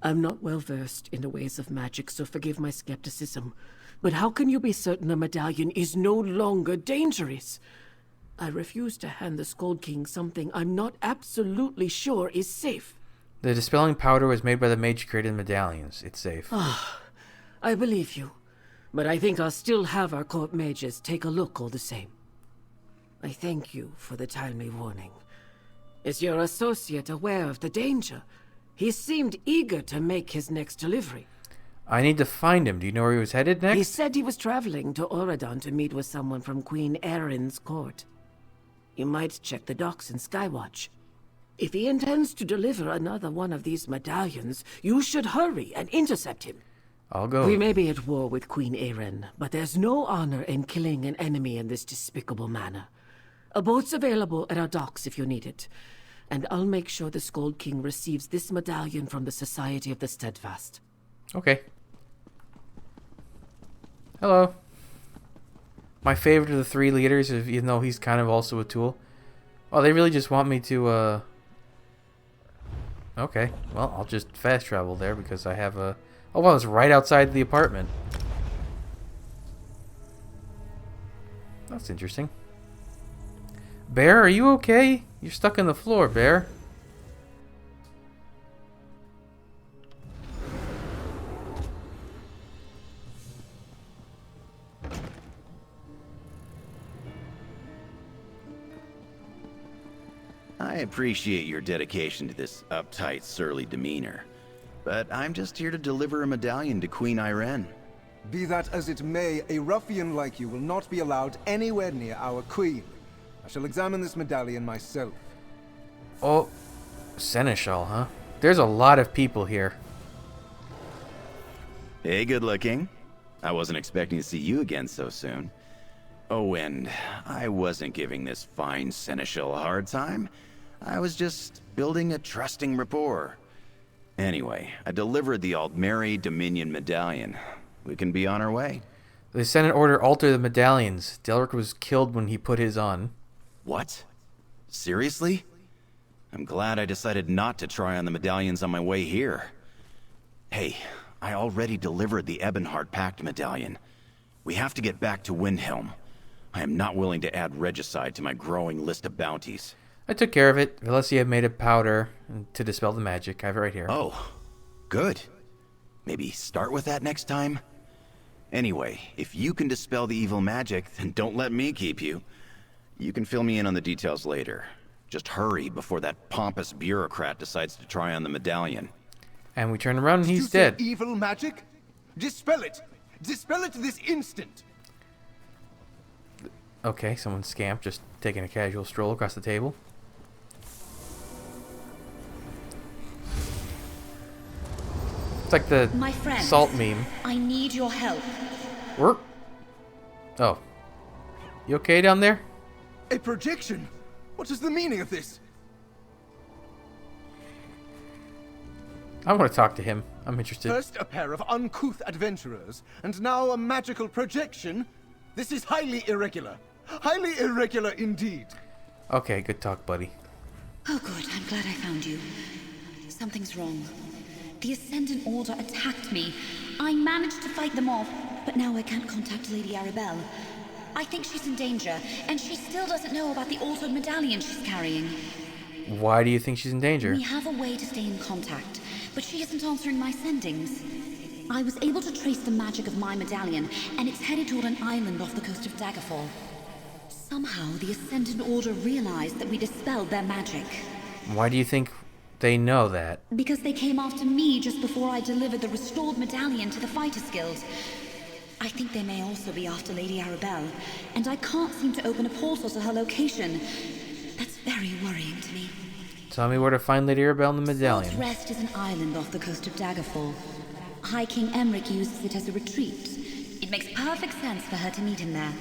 I'm not well versed in the ways of magic, so forgive my skepticism. But how can you be certain a medallion is no longer dangerous? I refuse to hand the Skald King something I'm not absolutely sure is safe. The dispelling powder was made by the mage who created medallions. It's safe. I believe you. But I think I'll still have our court mages take a look all the same. I thank you for the timely warning. Is your associate aware of the danger? He seemed eager to make his next delivery. I need to find him. Do you know where he was headed next? He said he was traveling to Oradon to meet with someone from Queen Erin's court. You might check the docks in Skywatch. If he intends to deliver another one of these medallions, you should hurry and intercept him. I'll go. We may be at war with Queen Erin, but there's no honor in killing an enemy in this despicable manner. A boat's available at our docks if you need it. And I'll make sure the Skald King receives this medallion from the Society of the Steadfast. Okay. Hello. My favorite of the three leaders, even though he's kind of also a tool. Oh, they really just want me to, Okay. Well, I'll just fast travel there because I have a... Oh, well, it's right outside the apartment. That's interesting. Bear, are you okay? You're stuck on the floor, Bear. I appreciate your dedication to this uptight, surly demeanor, but I'm just here to deliver a medallion to Queen Irene. Be that as it may, a ruffian like you will not be allowed anywhere near our queen. I shall examine this medallion myself. Oh, Seneschal, huh? There's a lot of people here. Hey, good looking. I wasn't expecting to see you again so soon. Oh, and I wasn't giving this fine Seneschal a hard time. I was just building a trusting rapport. Anyway, I delivered the Aldmeri Dominion medallion. We can be on our way. The Senate order alter the medallions. Delric was killed when he put his on. What? Seriously? I'm glad I decided not to try on the medallions on my way here. Hey, I already delivered the Ebonheart Pact medallion. We have to get back to Windhelm. I am not willing to add regicide to my growing list of bounties. I took care of it. Valencia made a powder to dispel the magic. I have it right here. Oh, good. Maybe start with that next time? Anyway, if you can dispel the evil magic, then don't let me keep you. You can fill me in on the details later. Just hurry before that pompous bureaucrat decides to try on the medallion. And we turn around and Did he's you say dead. evil magic? Dispel it! Dispel it this instant! Okay, someone scamp just taking a casual stroll across the table. It's like the My friend, salt meme. I need your help. We're... Oh. You okay down there? A projection? What is the meaning of this? I want to talk to him. I'm interested. First a pair of uncouth adventurers, and now a magical projection? This is highly irregular. Highly irregular indeed. Okay, good talk, buddy. Oh good, I'm glad I found you. Something's wrong. The Ascendant Order attacked me. I managed to fight them off, but now I can't contact Lady Arabelle. I think she's in danger, and she still doesn't know about the altered medallion she's carrying. Why do you think she's in danger? We have a way to stay in contact, but she isn't answering my sendings. I was able to trace the magic of my medallion, and it's headed toward an island off the coast of Daggerfall. Somehow, the Ascendant Order realized that we dispelled their magic. Why do you think they know that? Because they came after me just before I delivered the restored medallion to the Fighters Guild. I think they may also be after Lady Arabelle, and I can't seem to open a portal to her location. That's very worrying to me. Tell me where to find Lady Arabelle and the medallion. Salt's Rest is an island off the coast of Daggerfall. High King Emric uses it as a retreat. It makes perfect sense for her to meet him there.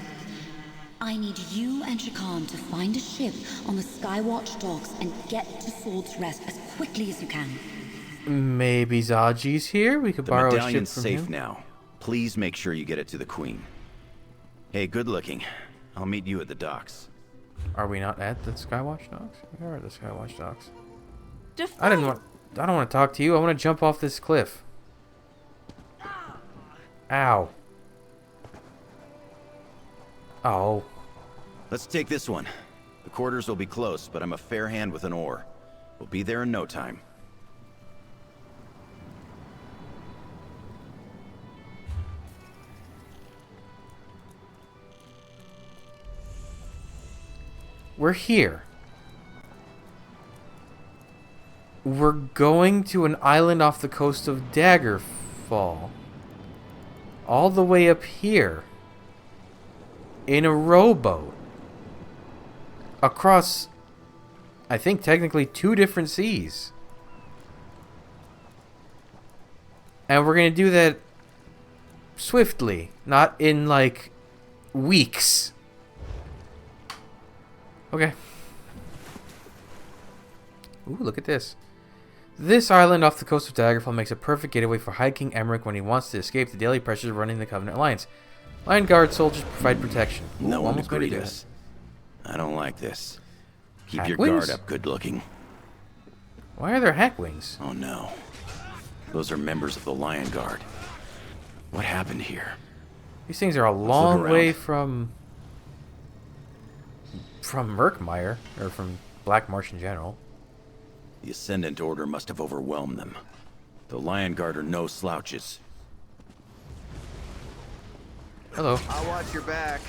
I need you and Shakan to find a ship on the Skywatch docks and get to Salt's Rest as quickly as you can. Maybe Zaji's here? We could borrow a ship medallion's from safe him. now. Please make sure you get it to the Queen. Hey, good looking. I'll meet you at the docks. Are we not at the Skywatch docks? We are at the Skywatch docks. I don't want to talk to you. I want to jump off this cliff. Ow. Oh. Let's take this one. The quarters will be close, but I'm a fair hand with an oar. We'll be there in no time. We're here. We're going to an island off the coast of Daggerfall. All the way up here. In a rowboat. Across, I think, technically 2 different seas. And we're going to do that swiftly. Not in, like, weeks. Okay. Ooh, look at this. This island off the coast of Daggerfall makes a perfect getaway for High King Emric when he wants to escape the daily pressures of running the Covenant Alliance. Lion Guard soldiers provide protection. Ooh, No one almost made it agreed to us. I don't like this. Keep Hack your wings? guard up, good looking. Why are there hack wings? Oh no. Those are members of the Lion Guard. What happened here? These things are a long way from Murkmire, or from Black Marsh in general. The Ascendant Order must have overwhelmed them. The Lion Guard are no slouches. Hello. I'll watch your back.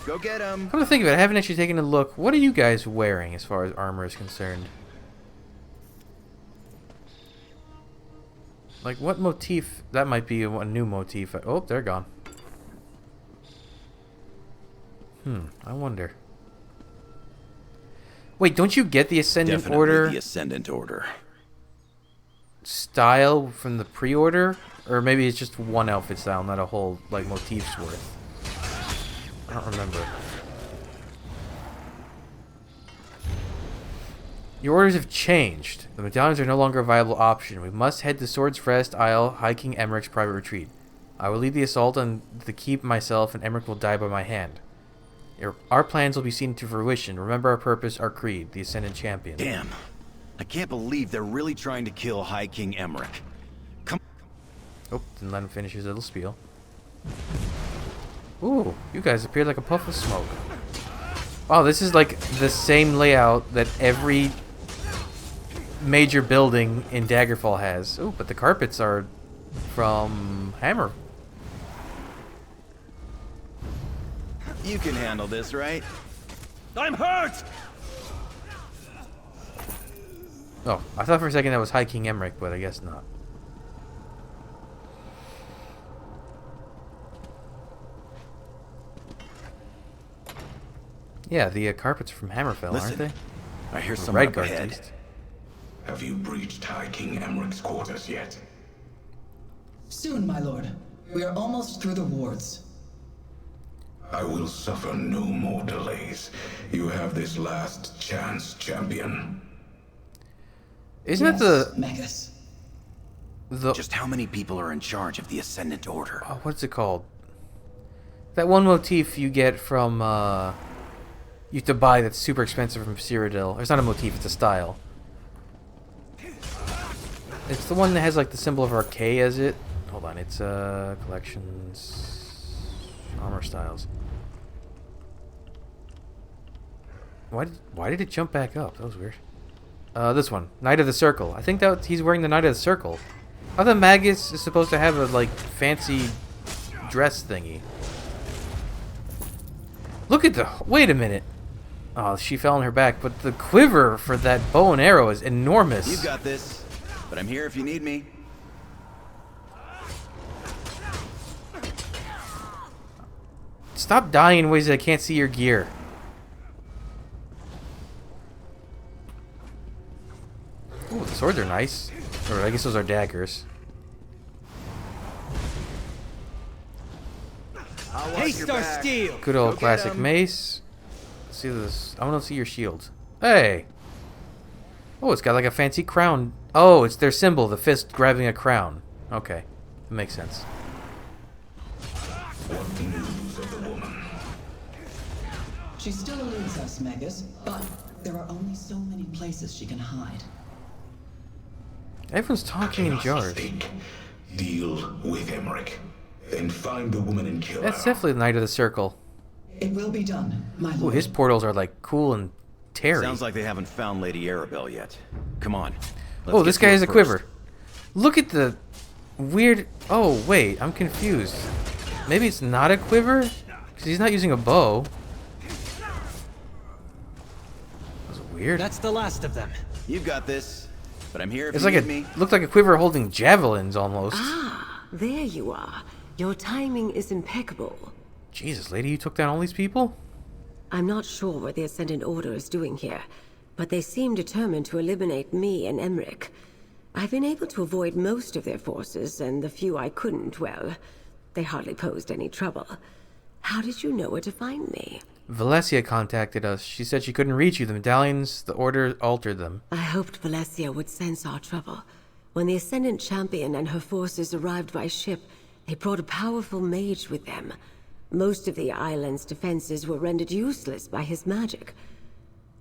Go get him. Come to think of it, I haven't actually taken a look. What are you guys wearing as far as armor is concerned? Like, what motif? That might be a new motif. Oh, they're gone. I wonder. Wait, don't you get the Ascendant Definitely Order the Ascendant Order style from the pre-order? Or maybe it's just one outfit style, not a whole, like, motif's worth. I don't remember. Your orders have changed. The medallions are no longer a viable option. We must head to Sword's Rest Isle, High King Emric's private retreat. I will lead the assault on the keep myself, and Emric will die by my hand. Our plans will be seen to fruition. Remember our purpose, our creed, the Ascendant Champion. Damn. I can't believe they're really trying to kill High King Emmerich. Come. Oh, didn't let him finish his little spiel. Ooh, you guys appeared like a puff of smoke. Wow, this is like the same layout that every major building in Daggerfall has. Ooh, but the carpets are from Hammer. You can handle this, right? I'm hurt! Oh, I thought for a second that was High King Emmerich, but I guess not. Yeah, the carpets are from Hammerfell, aren't they? I hear someone up Redguard, ahead. at least. Have you breached High King Emmerich's quarters yet? Soon, my lord. We are almost through the wards. I will suffer no more delays. You have this last chance, champion. Isn't it the... Magus. Just how many people are in charge of the Ascendant Order? Oh, what's it called? That one motif you get from, you have to buy that's super expensive from Cyrodiil. It's not a motif, it's a style. It's the one that has, like, the symbol of Arcade as it. Hold on, it's, collections... Armor styles. Why did it jump back up? That was weird. This one. Knight of the Circle. I think that he's wearing the Knight of the Circle. I thought Magus is supposed to have a, like, fancy dress thingy. Look at the... Wait a minute. Oh, she fell on her back, but the quiver for that bow and arrow is enormous. You got this, but I'm here if you need me. Stop dying in ways that I can't see your gear. Ooh, the swords are nice. Or I guess those are daggers. Haste our steel! Good old classic mace. Let's see this. I want to see your shield. Hey! Oh, it's got like a fancy crown. Oh, it's their symbol, the fist grabbing a crown. Okay, that makes sense. What news of the woman? She still eludes us, Magus, but there are only so many places she can hide. Everyone's talking in jars. Deal with Emmerich. Then find the woman and kill her. That's definitely the Knight of the Circle. It will be done, my lord. Ooh, his portals are like cool and terry. Sounds like they haven't found Lady Arabelle yet. Come on. Oh, this guy has a quiver. Look at the weird... Oh, wait, I'm confused. Maybe it's not a quiver? Because he's not using a bow. That's weird. That's the last of them. You've got this, but I'm here if It's you like need me. Looked like a quiver holding javelins almost. Ah, there you are. Your timing is impeccable. Jesus, lady, you took down all these people? I'm not sure what the Ascendant Order is doing here, but they seem determined to eliminate me and Emmerich. I've been able to avoid most of their forces, and the few I couldn't, well, they hardly posed any trouble. How did you know where to find me? Valencia contacted us. She said she couldn't reach you. The medallions, the Order altered them. I hoped Valencia would sense our trouble. When the Ascendant Champion and her forces arrived by ship, they brought a powerful mage with them. Most of the island's defenses were rendered useless by his magic.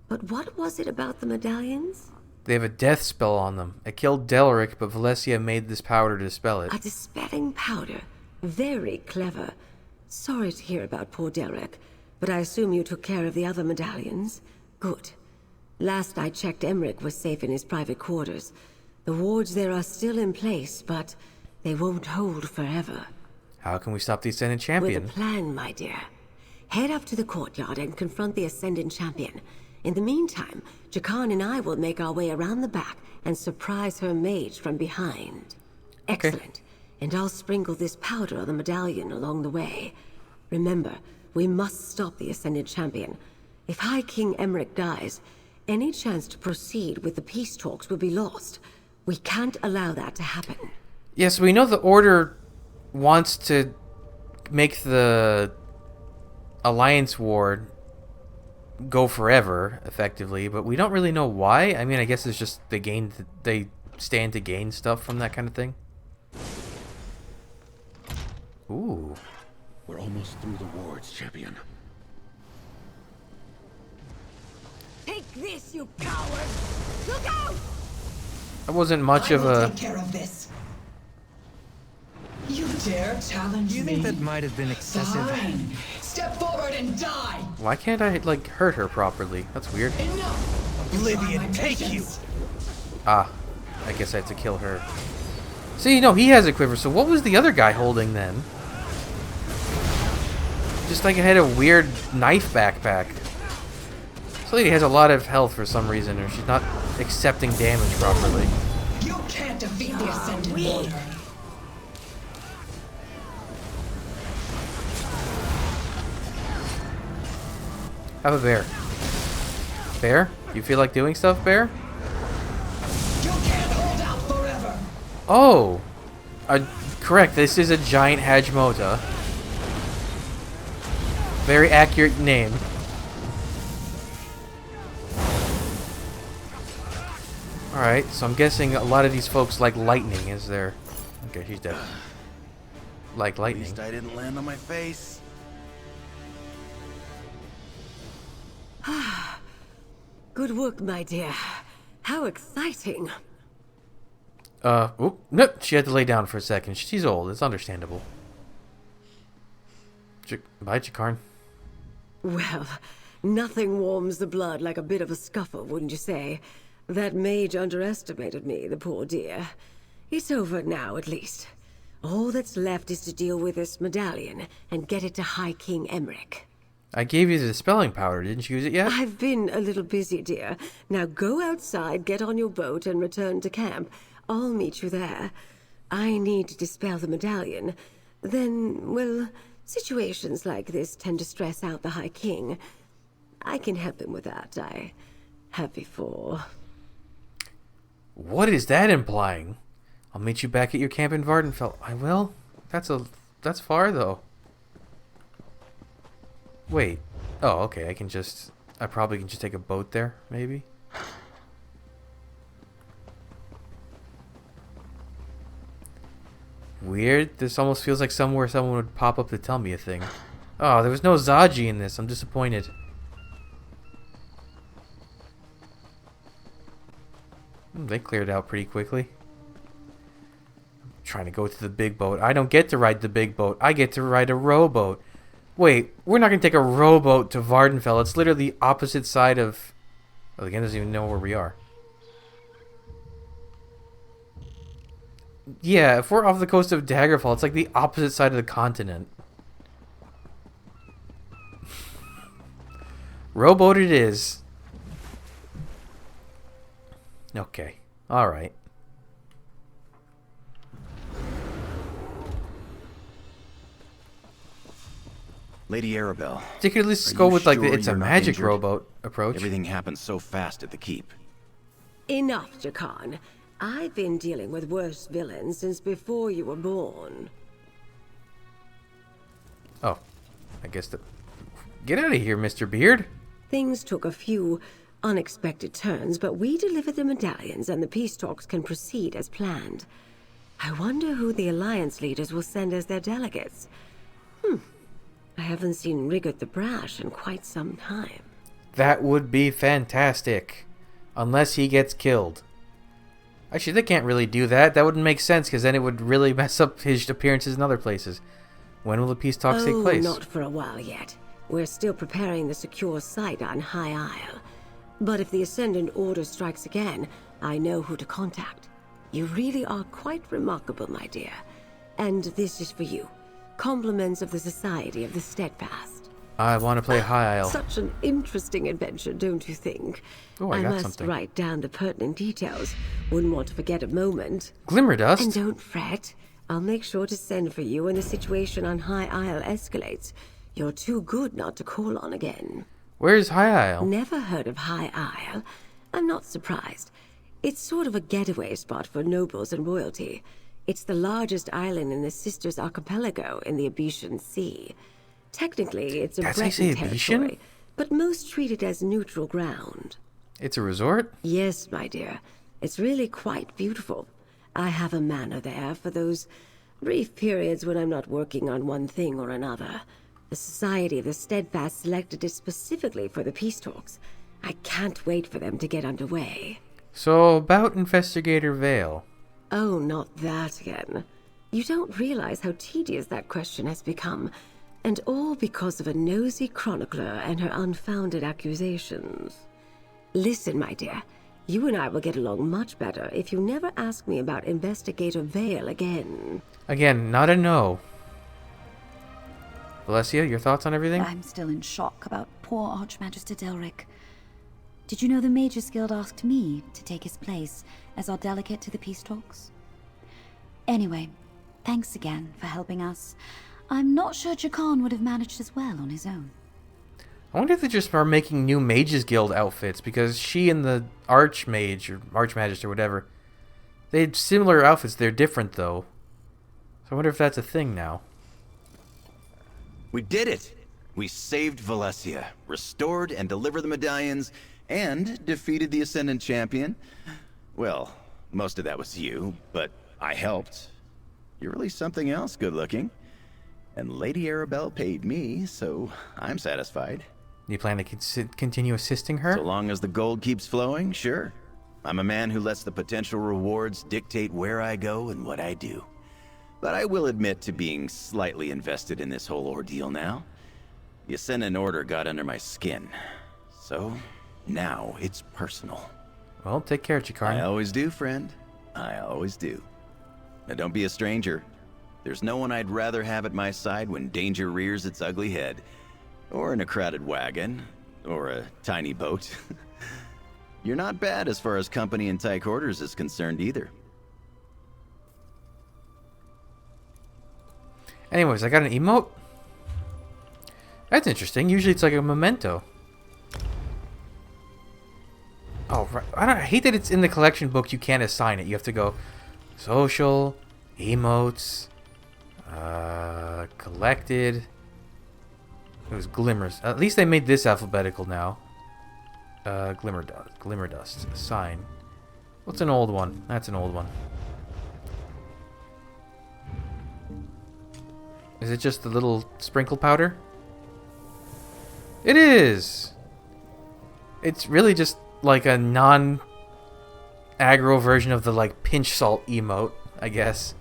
But what was it about the medallions? They have a death spell on them. It killed Delric, but Valencia made this powder to dispel it. A dispelling powder. Very clever. Sorry to hear about poor Delric, but I assume you took care of the other medallions? Good. Last I checked, Emmerich was safe in his private quarters. The wards there are still in place, but they won't hold forever. How can we stop the Ascendant Champion? With a plan, my dear. Head up to the courtyard and confront the Ascendant Champion. In the meantime, Jakarn and I will make our way around the back and surprise her mage from behind. Excellent. Okay. And I'll sprinkle this powder on the medallion along the way. Remember, we must stop the Ascendant Champion. If High King Emmerich dies, any chance to proceed with the peace talks will be lost. We can't allow that to happen. Yes, we know the Order wants to make the Alliance War go forever, effectively, but we don't really know why. I mean, I guess it's just they stand to gain stuff from that kind of thing. Ooh. We're almost through the wards, champion. Take this, you coward! Look out! That wasn't much of a... Take care of this. You dare challenge me? You think that might have been excessive? Fine. Step forward and die. Why can't I, like, hurt her properly? That's weird. Enough. Oblivion, take you! Ah, I guess I have to kill her. See, no, he has a quiver, so what was the other guy holding then? Just like it had a weird knife backpack. This lady has a lot of health for some reason, or she's not accepting damage properly. You can't defeat the Ascended Order. Have a bear. Bear? You feel like doing stuff, bear? You can't hold out forever. Oh! Correct, this is a giant Hajmota. Very accurate name. Alright, so I'm guessing a lot of these folks like lightning, is there? Okay, she's dead. Like lightning. At least I didn't land on my face. Good work, my dear. How exciting. Oop, nope, she had to lay down for a second. She's old, it's understandable. Bye, Jakarn. Well, nothing warms the blood like a bit of a scuffle, wouldn't you say? That mage underestimated me, the poor dear. It's over now, at least. All that's left is to deal with this medallion and get it to High King Emmerich. I gave you the dispelling powder. Didn't you use it yet? I've been a little busy, dear. Now go outside, get on your boat, and return to camp. I'll meet you there. I need to dispel the medallion. Then, well, situations like this tend to stress out the High King. I can help him with that. I have before. What is that implying? I'll meet you back at your camp in Vardenfell. I will? That's far, though. Wait. Oh, okay, I probably can just take a boat there, maybe? Weird. This almost feels like somewhere someone would pop up to tell me a thing. Oh, there was no Zaji in this. I'm disappointed. They cleared out pretty quickly. I'm trying to go to the big boat. I don't get to ride the big boat. I get to ride a rowboat. Wait, we're not going to take a rowboat to Vardenfell. It's literally the opposite side of... Well, the game doesn't even know where we are. Yeah, if we're off the coast of Daggerfall, it's like the opposite side of the continent. Rowboat it is. Okay. Alright. Lady Arabelle. They could at least go with like the it's a magic rowboat approach. Everything happened so fast at the keep. Enough, Jakarn. I've been dealing with worse villains since before you were born. Oh. I guess the... Get out of here, Mr. Beard. Things took a few unexpected turns, but we delivered the medallions and the peace talks can proceed as planned. I wonder who the Alliance leaders will send as their delegates. I haven't seen Rigard the Brash in quite some time. That would be fantastic. Unless he gets killed. Actually, they can't really do that. That wouldn't make sense, because then it would really mess up his appearances in other places. When will the peace talks take place? Not for a while yet. We're still preparing the secure site on High Isle. But if the Ascendant Order strikes again, I know who to contact. You really are quite remarkable, my dear. And this is for you. Compliments of the Society of the Steadfast. I want to play High Isle. Such an interesting adventure, don't you think? Oh, I got something. Write down the pertinent details. Wouldn't want to forget a moment. Glimmer dust? And don't fret. I'll make sure to send for you when the situation on High Isle escalates. You're too good not to call on again. Where's High Isle? Never heard of High Isle? I'm not surprised. It's sort of a getaway spot for nobles and royalty. It's the largest island in the Sisters Archipelago in the Abetian Sea. Technically, it's a Breton territory, but most treat it as neutral ground. It's a resort? Yes, my dear. It's really quite beautiful. I have a manor there for those brief periods when I'm not working on one thing or another. The Society of the Steadfast selected it specifically for the peace talks. I can't wait for them to get underway. So, about Investigator Vale. Oh, not that again. You don't realize how tedious that question has become, and all because of a nosy chronicler and her unfounded accusations. Listen, my dear, you and I will get along much better if you never ask me about Investigator Vale again. Again, not a no. Valencia, your thoughts on everything? I'm still in shock about poor Archmagister Delric. Did you know the Mages Guild asked me to take his place as our delegate to the peace talks? Anyway, thanks again for helping us. I'm not sure Jakan would have managed as well on his own. I wonder if they just are making new Mages Guild outfits, because she and the Archmage, or Archmagister, or whatever, they had similar outfits. They're different, though. So I wonder if that's a thing now. We did it! We saved Valencia, restored and delivered the medallions, and defeated the Ascendant Champion. Well, most of that was you, but I helped. You're really something else good looking. And Lady Arabelle paid me, so I'm satisfied. You plan to continue assisting her? So long as the gold keeps flowing, sure. I'm a man who lets the potential rewards dictate where I go and what I do. But I will admit to being slightly invested in this whole ordeal now. The Ascendant Order got under my skin. So, now it's personal. Well, take care, Jakarn. I always do, friend. I always do. Now don't be a stranger. There's no one I'd rather have at my side when danger rears its ugly head. Or in a crowded wagon. Or a tiny boat. You're not bad as far as company in tight quarters is concerned either. Anyways, I got an emote. That's interesting. Usually it's like a memento. Oh, right. I hate that it's in the collection book. You can't assign it. You have to go social, emotes, collected. It was glimmers. At least they made this alphabetical now. Glimmer dust. Sign. What's an old one? That's an old one. Is it just the little sprinkle powder? It is! It's really just like a non-aggro version of the like pinch salt emote, I guess.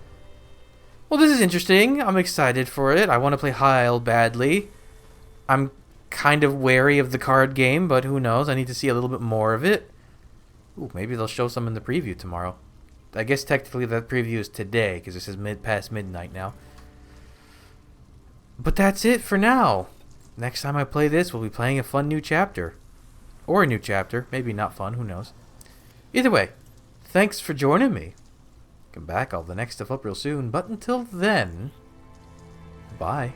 Well, this is interesting. I'm excited for it. I want to play Heil badly. I'm kind of wary of the card game, but who knows? I need to see a little bit more of it. Ooh, maybe they'll show some in the preview tomorrow. I guess technically that preview is today, because this is past midnight now. But that's it for now. Next time I play this, we'll be playing a fun new chapter. Or a new chapter. Maybe not fun, who knows. Either way, thanks for joining me. Come back, I'll have the next stuff up real soon. But until then, bye.